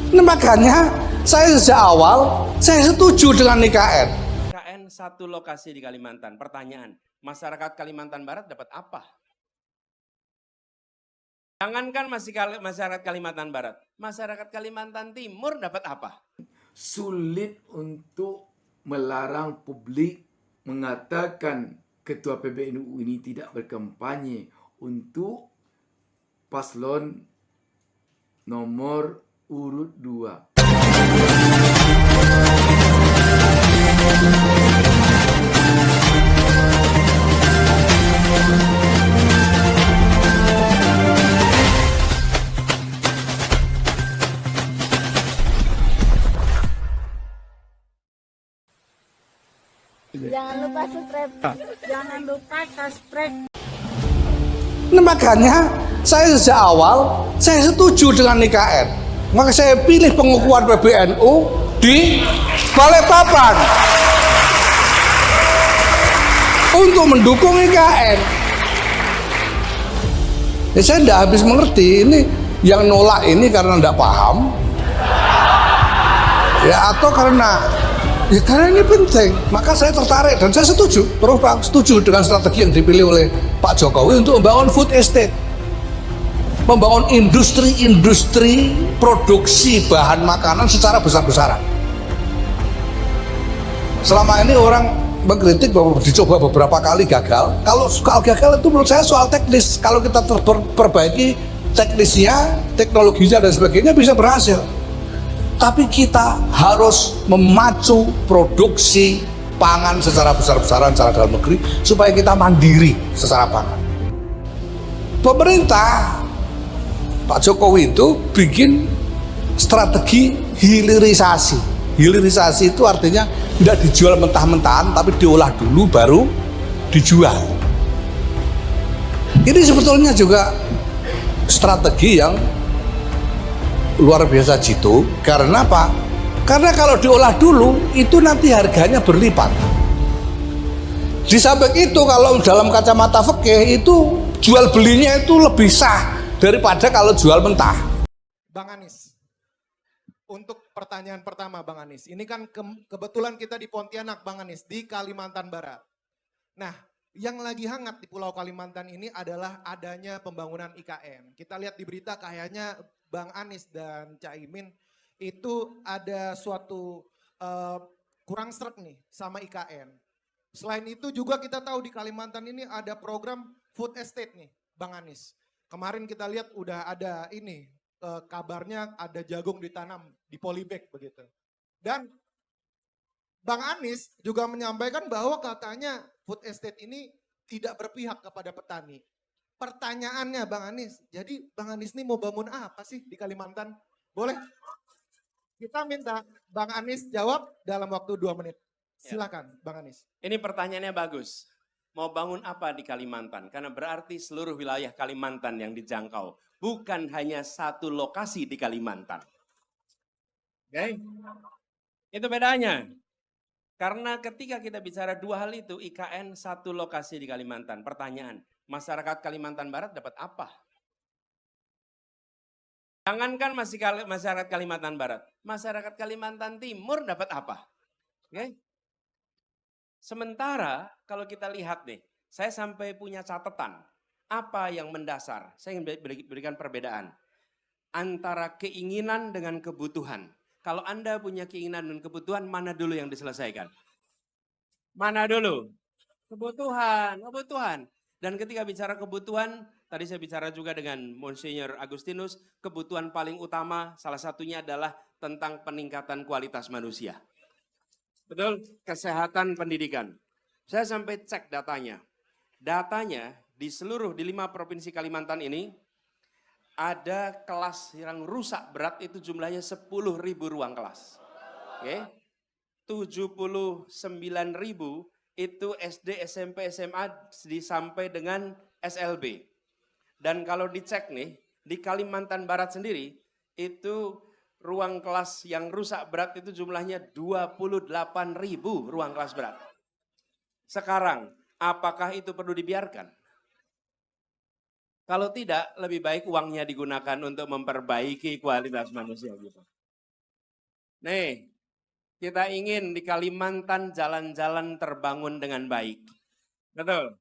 Nah, makanya saya sejak awal saya setuju dengan IKN. IKN satu lokasi di Kalimantan. Pertanyaan, masyarakat Kalimantan Barat dapat apa? Jangankan masyarakat Kalimantan Barat, masyarakat Kalimantan Timur dapat apa? Sulit untuk melarang publik mengatakan Ketua PBNU ini tidak berkampanye untuk paslon nomor urut 2. Jangan lupa subscribe. Jangan lupa subscribe. Nah, makanya saya sejak awal saya setuju dengan IKN. Maka saya pilih pengukuhan PBNU di Balikpapan untuk mendukung IKN. Ya, saya tidak habis mengerti ini yang nolak ini karena tidak paham, ya atau karena ini penting. Maka saya tertarik dan saya setuju, terus Pak, setuju dengan strategi yang dipilih oleh Pak Jokowi untuk membangun food estate, membangun industri produksi bahan makanan secara besar-besaran. Selama ini orang mengkritik bahwa dicoba beberapa kali gagal. Kalau soal gagal itu menurut saya soal teknis. Kalau kita perbaiki teknisnya, teknologinya dan sebagainya bisa berhasil. Tapi kita harus memacu produksi pangan secara besar-besaran secara dalam negeri supaya kita mandiri secara pangan. Pemerintah Pak Jokowi itu bikin strategi hilirisasi. Hilirisasi itu artinya tidak dijual mentah-mentahan tapi diolah dulu baru dijual. Ini sebetulnya juga strategi yang luar biasa jitu. Karena apa? Karena kalau diolah dulu itu nanti harganya berlipat. Di samping itu kalau dalam kacamata fikih itu jual belinya itu lebih sah daripada kalau jual mentah. Bang Anies, untuk pertanyaan pertama Bang Anies, ini kan kebetulan kita di Pontianak Bang Anies, di Kalimantan Barat. Nah, yang lagi hangat di Pulau Kalimantan ini adalah adanya pembangunan IKN. Kita lihat di berita kayaknya Bang Anies dan Caimin itu ada suatu kurang sreg nih sama IKN. Selain itu juga kita tahu di Kalimantan ini ada program food estate nih Bang Anies. Kemarin kita lihat udah ada ini kabarnya ada jagung ditanam di polybag begitu. Dan Bang Anies juga menyampaikan bahwa katanya food estate ini tidak berpihak kepada petani. Pertanyaannya Bang Anies, jadi Bang Anies ini mau bangun apa sih di Kalimantan? Boleh? Kita minta Bang Anies jawab dalam waktu 2 menit. Silakan Bang Anies. Ini pertanyaannya bagus. Mau bangun apa di Kalimantan? Karena berarti seluruh wilayah Kalimantan yang dijangkau. Bukan hanya satu lokasi di Kalimantan. Oke? Itu bedanya. Karena ketika kita bicara dua hal itu, IKN satu lokasi di Kalimantan. Pertanyaan, masyarakat Kalimantan Barat dapat apa? Jangankan masyarakat Kalimantan Barat, masyarakat Kalimantan Timur dapat apa? Oke? Sementara kalau kita lihat nih, saya sampai punya catatan. Apa yang mendasar? Saya ingin berikan perbedaan antara keinginan dengan kebutuhan. Kalau Anda punya keinginan dan kebutuhan, mana dulu yang diselesaikan? Mana dulu? Kebutuhan. Dan ketika bicara kebutuhan, tadi saya bicara juga dengan Monsignor Agustinus, kebutuhan paling utama salah satunya adalah tentang peningkatan kualitas manusia. Betul? Kesehatan pendidikan. Saya sampai cek datanya. Datanya di 5 provinsi Kalimantan ini, ada kelas yang rusak berat itu jumlahnya 10.000 ruang kelas. Oke. 79.000 itu SD, SMP, SMA sampai dengan SLB. Dan kalau dicek nih, di Kalimantan Barat sendiri, itu ruang kelas yang rusak berat itu jumlahnya 28.000 ruang kelas berat. Sekarang, apakah itu perlu dibiarkan? Kalau tidak, lebih baik uangnya digunakan untuk memperbaiki kualitas manusia gitu. Nih, kita ingin di Kalimantan jalan-jalan terbangun dengan baik. Betul.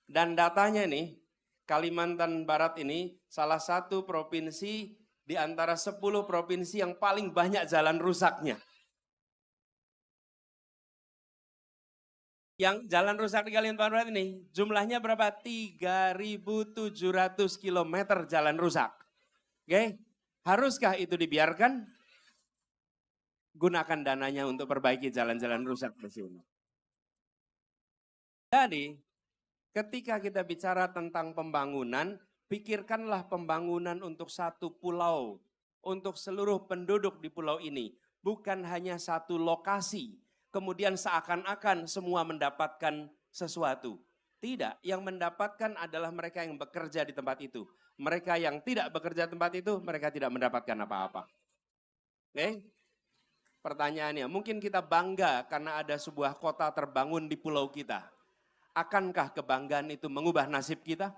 Dan datanya nih, Kalimantan Barat ini salah satu provinsi di antara 10 provinsi yang paling banyak jalan rusaknya. Yang jalan rusak di Kalimantan Barat ini jumlahnya berapa? 3.700 km jalan rusak. Oke, haruskah itu dibiarkan? Gunakan dananya untuk perbaiki jalan-jalan rusak di sini. Jadi, ketika kita bicara tentang pembangunan, pikirkanlah pembangunan untuk satu pulau, untuk seluruh penduduk di pulau ini, bukan hanya satu lokasi. Kemudian seakan-akan semua mendapatkan sesuatu. Tidak, yang mendapatkan adalah mereka yang bekerja di tempat itu. Mereka yang tidak bekerja di tempat itu, mereka tidak mendapatkan apa-apa. Oke? Pertanyaannya, mungkin kita bangga karena ada sebuah kota terbangun di pulau kita. Akankah kebanggaan itu mengubah nasib kita?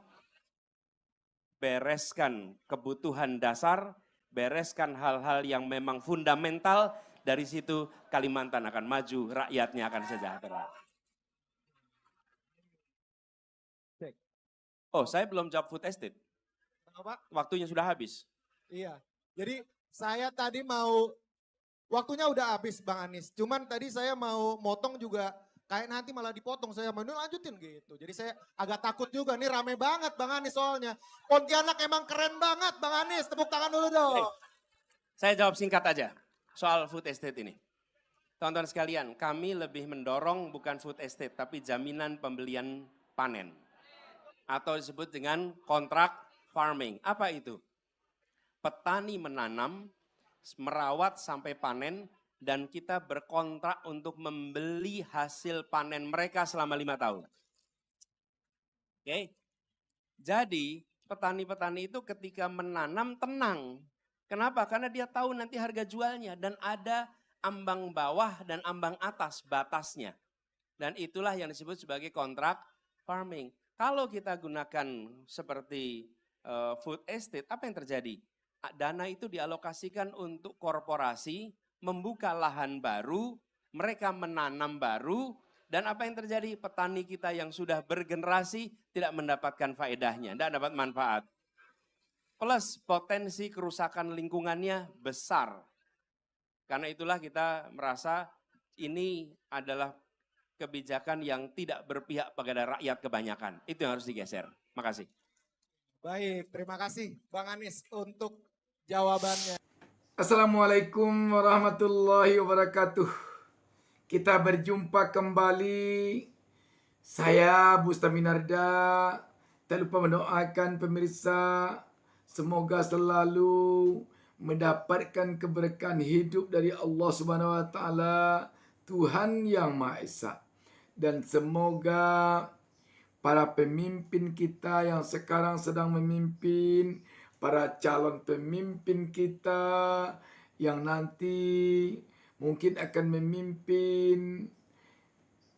Bereskan kebutuhan dasar, bereskan hal-hal yang memang fundamental, dari situ Kalimantan akan maju, rakyatnya akan sejahtera. Oh, saya belum jawab food estate. Apa? Waktunya sudah habis. Iya. Jadi saya tadi mau, waktunya udah habis Bang Anies. Cuman tadi saya mau motong juga, kayak nanti malah dipotong. Saya mau lanjutin gitu. Jadi saya agak takut juga. Nih rame banget Bang Anies soalnya. Pontianak emang keren banget Bang Anies. Tepuk tangan dulu dong. Saya jawab singkat aja soal food estate ini. Teman-teman sekalian, kami lebih mendorong bukan food estate, tapi jaminan pembelian panen. Atau disebut dengan kontrak farming. Apa itu? Petani menanam, merawat sampai panen, dan kita berkontrak untuk membeli hasil panen mereka selama 5 tahun. Oke? Jadi petani-petani itu ketika menanam tenang. Kenapa? Karena dia tahu nanti harga jualnya dan ada ambang bawah dan ambang atas batasnya. Dan itulah yang disebut sebagai kontrak farming. Kalau kita gunakan seperti food estate, apa yang terjadi? Dana itu dialokasikan untuk korporasi, membuka lahan baru, mereka menanam baru, dan apa yang terjadi? Petani kita yang sudah bergenerasi tidak mendapatkan faedahnya, tidak dapat manfaat. Plus potensi kerusakan lingkungannya besar. Karena itulah kita merasa ini adalah kebijakan yang tidak berpihak pada rakyat kebanyakan. Itu yang harus digeser. Makasih. Baik, terima kasih Bang Anies untuk jawabannya. Assalamualaikum warahmatullahi wabarakatuh. Kita berjumpa kembali. Saya Bustaminarda. Tak lupa mendoakan pemirsa semoga selalu mendapatkan keberkahan hidup dari Allah Subhanahu wa taala, Tuhan yang Maha Esa. Dan semoga para pemimpin kita yang sekarang sedang memimpin, para calon pemimpin kita yang nanti mungkin akan memimpin,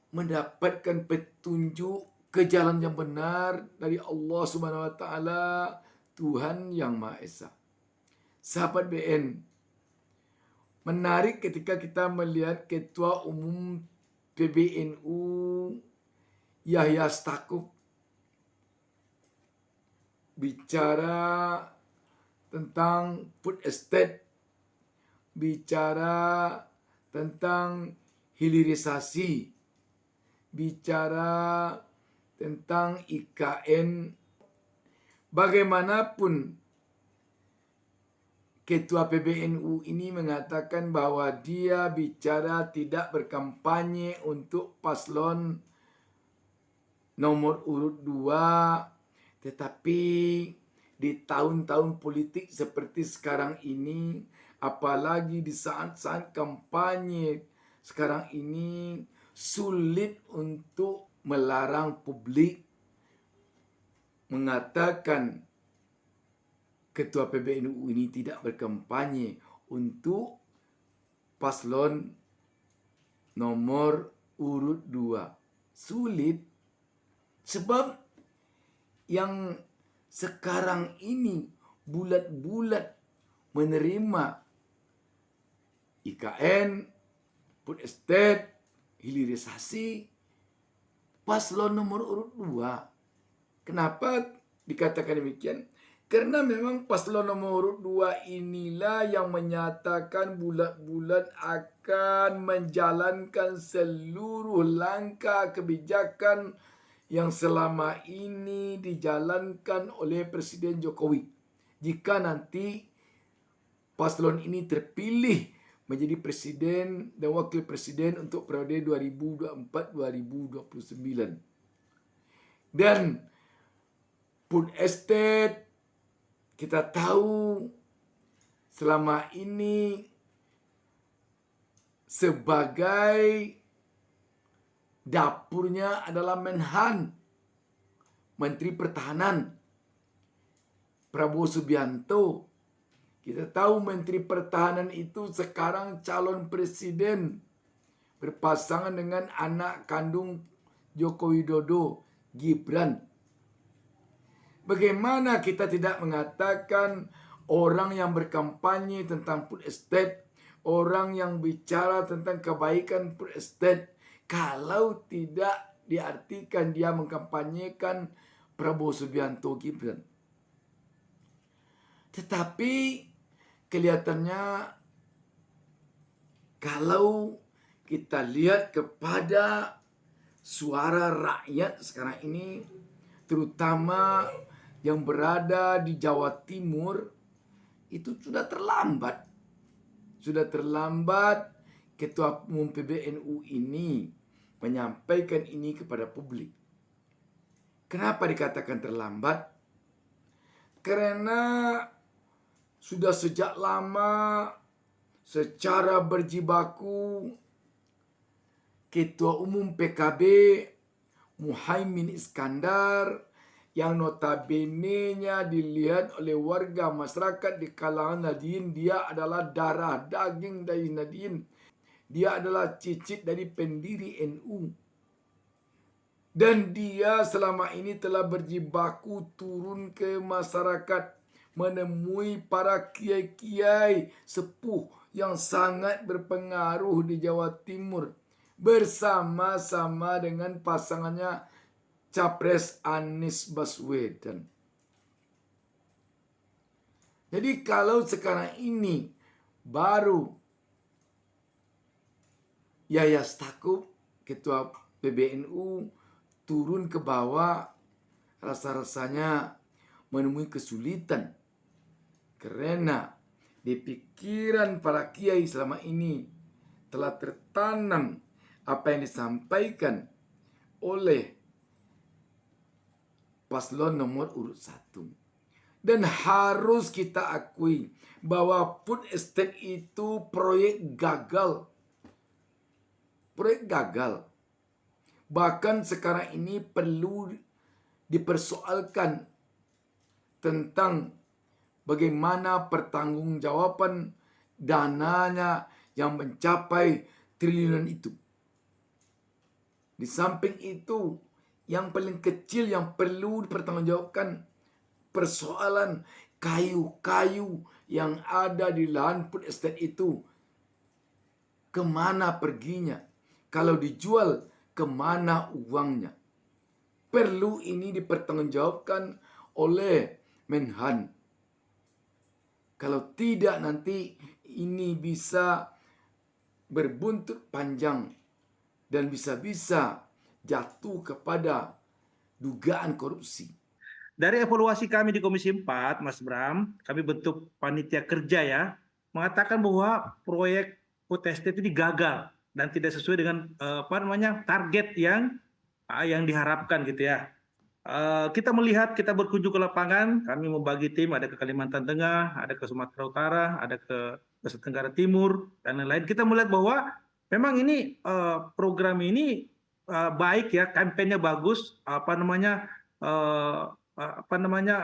mendapatkan petunjuk ke jalan yang benar dari Allah Subhanahu wa taala, Tuhan yang Maha Esa. Sahabat BN, menarik ketika kita melihat Ketua Umum PBNU Yahya Stakuf bicara tentang food estate, bicara tentang hilirisasi, bicara tentang IKN. Bagaimanapun Ketua PBNU ini mengatakan bahwa dia bicara tidak berkampanye untuk paslon nomor urut 2, tetapi di tahun-tahun politik seperti sekarang ini, apalagi di saat-saat kampanye sekarang ini, sulit untuk melarang publik mengatakan Ketua PBNU ini tidak berkampanye untuk paslon nomor urut 2. Sulit. Sebab yang sekarang ini bulat-bulat menerima IKN, food estate, hilirisasi, paslon nomor urut 2. Kenapa dikatakan demikian? Karena memang paslon nomor urut 2 inilah yang menyatakan bulat-bulat akan menjalankan seluruh langkah kebijakan yang selama ini dijalankan oleh Presiden Jokowi. Jika nanti paslon ini terpilih menjadi presiden dan wakil presiden untuk periode 2024-2029. Dan food estate kita tahu selama ini sebagai dapurnya adalah Menhan, Menteri Pertahanan, Prabowo Subianto. Kita tahu Menteri Pertahanan itu sekarang calon presiden berpasangan dengan anak kandung Joko Widodo, Gibran. Bagaimana kita tidak mengatakan orang yang berkampanye tentang food estate, orang yang bicara tentang kebaikan food estate, kalau tidak diartikan dia mengkampanyekan Prabowo Subianto, Gibran. Tetapi kelihatannya kalau kita lihat kepada suara rakyat sekarang ini, terutama yang berada di Jawa Timur, itu sudah terlambat. Sudah terlambat Ketua Umum PBNU ini menyampaikan ini kepada publik. Kenapa dikatakan terlambat? Karena sudah sejak lama secara berjibaku Ketua Umum PKB Muhaimin Iskandar yang notabene-nya dilihat oleh warga masyarakat di kalangan Nahdien, dia adalah darah daging dari Nahdien. Dia adalah cicit dari pendiri NU. Dan dia selama ini telah berjibaku turun ke masyarakat, menemui para kiai-kiai sepuh yang sangat berpengaruh di Jawa Timur, bersama-sama dengan pasangannya Capres Anies Baswedan. Jadi kalau sekarang ini baru Yahya Stakuf, Ketua PBNU, turun ke bawah, rasa-rasanya menemui kesulitan. Karena di pikiran para kiai selama ini telah tertanam apa yang disampaikan oleh paslon nomor urut 1. Dan harus kita akui bahwa food estate itu proyek gagal. Proyek gagal. Bahkan sekarang ini perlu dipersoalkan tentang bagaimana pertanggungjawaban dananya yang mencapai triliunan itu. Di samping itu, yang paling kecil yang perlu dipertanggungjawabkan persoalan kayu-kayu yang ada di lahan food estate itu. Kemana perginya? Kalau dijual, kemana uangnya? Perlu ini dipertanggungjawabkan oleh Menhan. Kalau tidak nanti ini bisa berbuntut panjang dan bisa-bisa jatuh kepada dugaan korupsi. Dari evaluasi kami di Komisi 4, Mas Bram, kami bentuk panitia kerja ya, mengatakan bahwa proyek food estate ini gagal dan tidak sesuai dengan target yang diharapkan gitu ya. Kita melihat, kita berkunjung ke lapangan, kami membagi tim, ada ke Kalimantan Tengah, ada ke Sumatera Utara, ada ke Nusa Tenggara Timur dan lain-lain. Kita melihat bahwa memang ini program ini baik ya, kampanye bagus,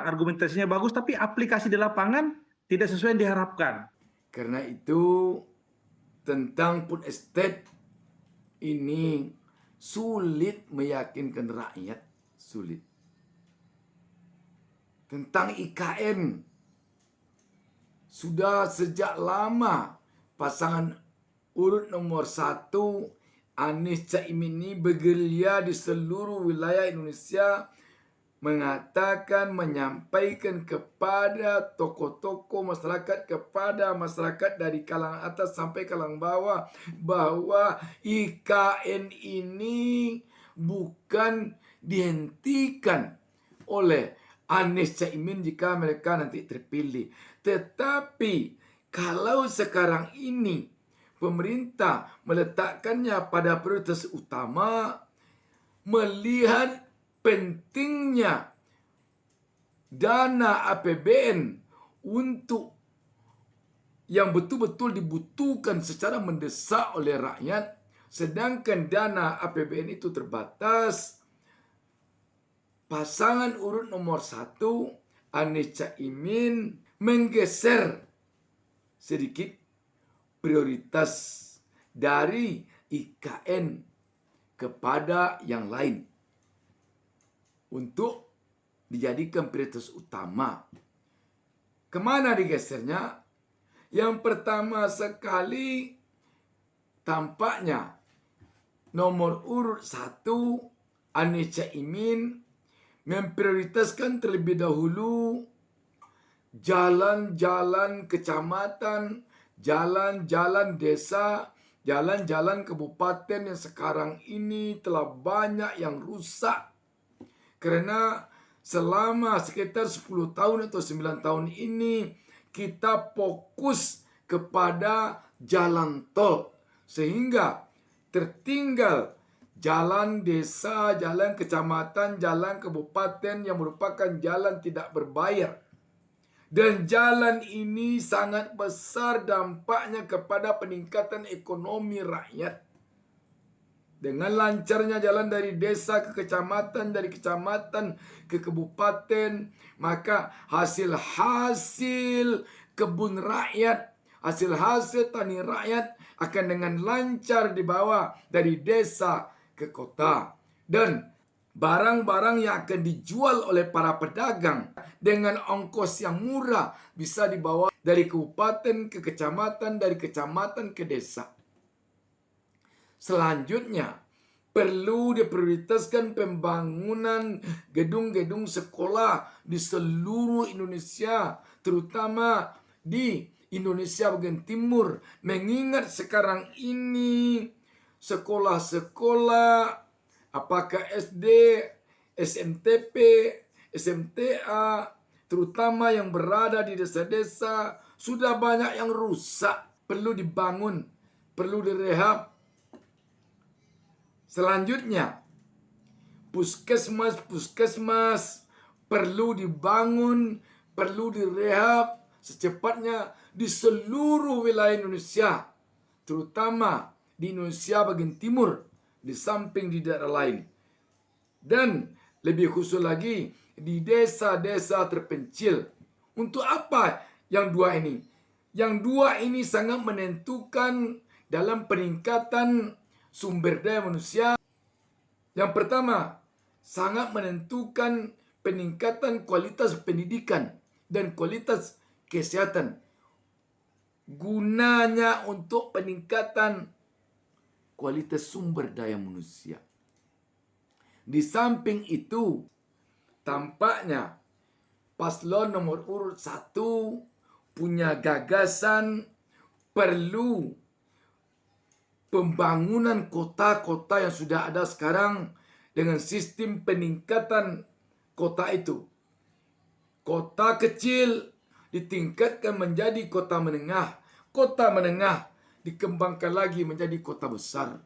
argumentasinya bagus, tapi aplikasi di lapangan tidak sesuai yang diharapkan. Karena itu tentang food estate ini sulit meyakinkan rakyat, sulit. Tentang IKN sudah sejak lama pasangan urut nomor 1 Anies Caimin ini bergerilya di seluruh wilayah Indonesia, mengatakan, menyampaikan kepada tokoh-tokoh masyarakat, kepada masyarakat dari kalangan atas sampai kalangan bawah, bahwa IKN ini bukan dihentikan oleh Anies Caimin jika mereka nanti terpilih. Tetapi kalau sekarang ini pemerintah meletakkannya pada prioritas utama, melihat pentingnya dana APBN untuk yang betul-betul dibutuhkan secara mendesak oleh rakyat, sedangkan dana APBN itu terbatas, pasangan urut nomor 1 Anies Caimin menggeser sedikit prioritas dari IKN kepada yang lain untuk dijadikan prioritas utama. Kemana digesernya? Yang pertama sekali, tampaknya nomor urut 1 Anies Caimin memprioritaskan terlebih dahulu jalan-jalan kecamatan, jalan-jalan desa, jalan-jalan kabupaten yang sekarang ini telah banyak yang rusak. Karena selama sekitar 10 tahun atau 9 tahun ini kita fokus kepada jalan tol, sehingga tertinggal jalan desa, jalan kecamatan, jalan kabupaten yang merupakan jalan tidak berbayar. Dan jalan ini sangat besar dampaknya kepada peningkatan ekonomi rakyat. Dengan lancarnya jalan dari desa ke kecamatan, dari kecamatan ke kabupaten, maka hasil-hasil kebun rakyat, hasil-hasil tani rakyat akan dengan lancar dibawa dari desa ke kota. Dan barang-barang yang akan dijual oleh para pedagang dengan ongkos yang murah bisa dibawa dari kabupaten ke kecamatan, dari kecamatan ke desa. Selanjutnya, perlu diprioritaskan pembangunan gedung-gedung sekolah di seluruh Indonesia, terutama di Indonesia bagian timur. Mengingat sekarang ini sekolah-sekolah, apakah SD, SMTP, SMTA, terutama yang berada di desa-desa, sudah banyak yang rusak, perlu dibangun, perlu direhab. Selanjutnya, puskesmas perlu dibangun, perlu direhab secepatnya di seluruh wilayah Indonesia, terutama di Indonesia bagian timur, di samping di daerah lain. Dan lebih khusus lagi di desa-desa terpencil. Untuk apa yang dua ini? Yang dua ini sangat menentukan dalam peningkatan sumber daya manusia. Yang pertama, sangat menentukan peningkatan kualitas pendidikan dan kualitas kesehatan. Gunanya untuk peningkatan kualitas sumber daya manusia. Di samping itu, tampaknya paslon nomor urut 1 punya gagasan perlu pembangunan kota-kota yang sudah ada sekarang dengan sistem peningkatan kota itu. Kota kecil ditingkatkan menjadi kota menengah. Kota menengah dikembangkan lagi menjadi kota besar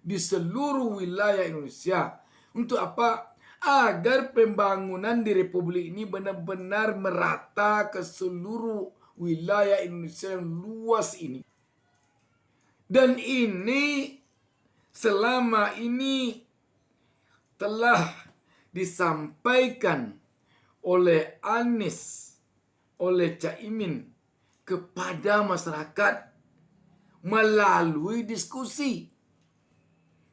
di seluruh wilayah Indonesia. Untuk apa? Agar pembangunan di Republik ini benar-benar merata ke seluruh wilayah Indonesia yang luas ini. Dan ini selama ini telah disampaikan oleh Anies, oleh Caimin kepada masyarakat melalui diskusi,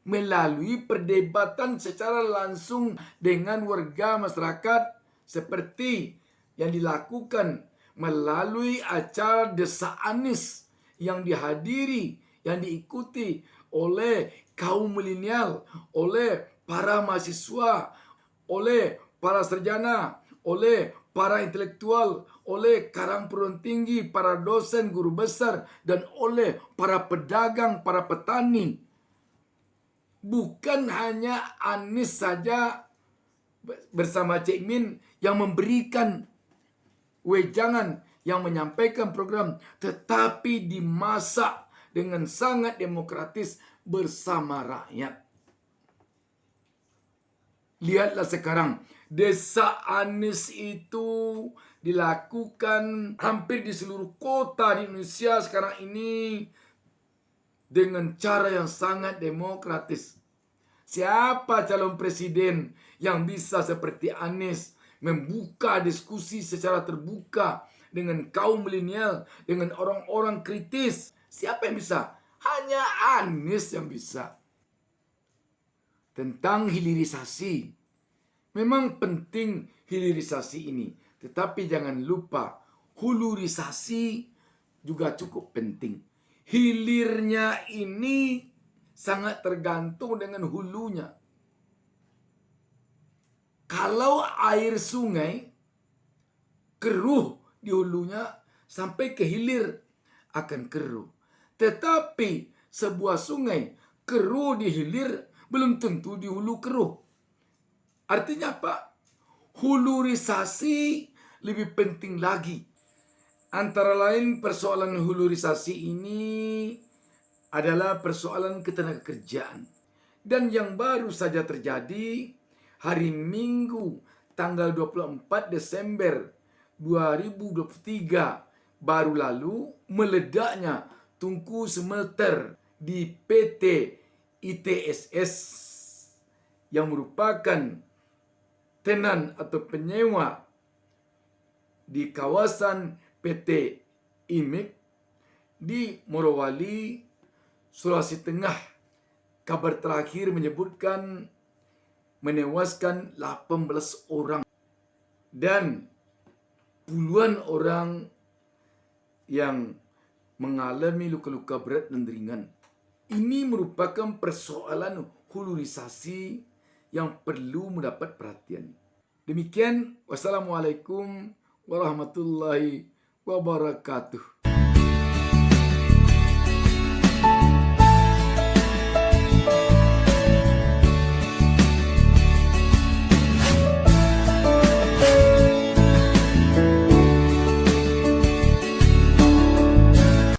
melalui perdebatan secara langsung dengan warga masyarakat seperti yang dilakukan melalui acara Desa Anies yang dihadiri, yang diikuti oleh kaum milenial, oleh para mahasiswa, oleh para sarjana, oleh para intelektual, oleh karang perguruan tinggi, para dosen, guru besar, dan oleh para pedagang, para petani. Bukan hanya Anies saja bersama Cik Min yang memberikan wejangan, yang menyampaikan program, tetapi dimasak dengan sangat demokratis bersama rakyat. Lihatlah sekarang, Desa Anies itu dilakukan hampir di seluruh kota di Indonesia sekarang ini dengan cara yang sangat demokratis. Siapa calon presiden yang bisa seperti Anies membuka diskusi secara terbuka dengan kaum milenial, dengan orang-orang kritis? Siapa yang bisa? Hanya Anies yang bisa. Tentang hilirisasi. Memang penting hilirisasi ini, tetapi jangan lupa hulurisasi juga cukup penting. Hilirnya ini sangat tergantung dengan hulunya. Kalau air sungai keruh di hulunya, sampai ke hilir akan keruh. Tetapi sebuah sungai keruh di hilir belum tentu di hulu keruh. Artinya apa? Hulurisasi lebih penting lagi. Antara lain persoalan hulurisasi ini adalah persoalan ketenagakerjaan. Dan yang baru saja terjadi hari Minggu tanggal 24 Desember 2023 baru lalu, meledaknya tungku smelter di PT ITSS yang merupakan tenan atau penyewa di kawasan PT IMIK di Morowali, Sulawesi Tengah. Kabar terakhir menyebutkan menewaskan 18 orang dan puluhan orang yang mengalami luka-luka berat dan ringan. Ini merupakan persoalan hulurisasi yang perlu mendapat perhatian. Demikian, wassalamualaikum warahmatullahi wabarakatuh.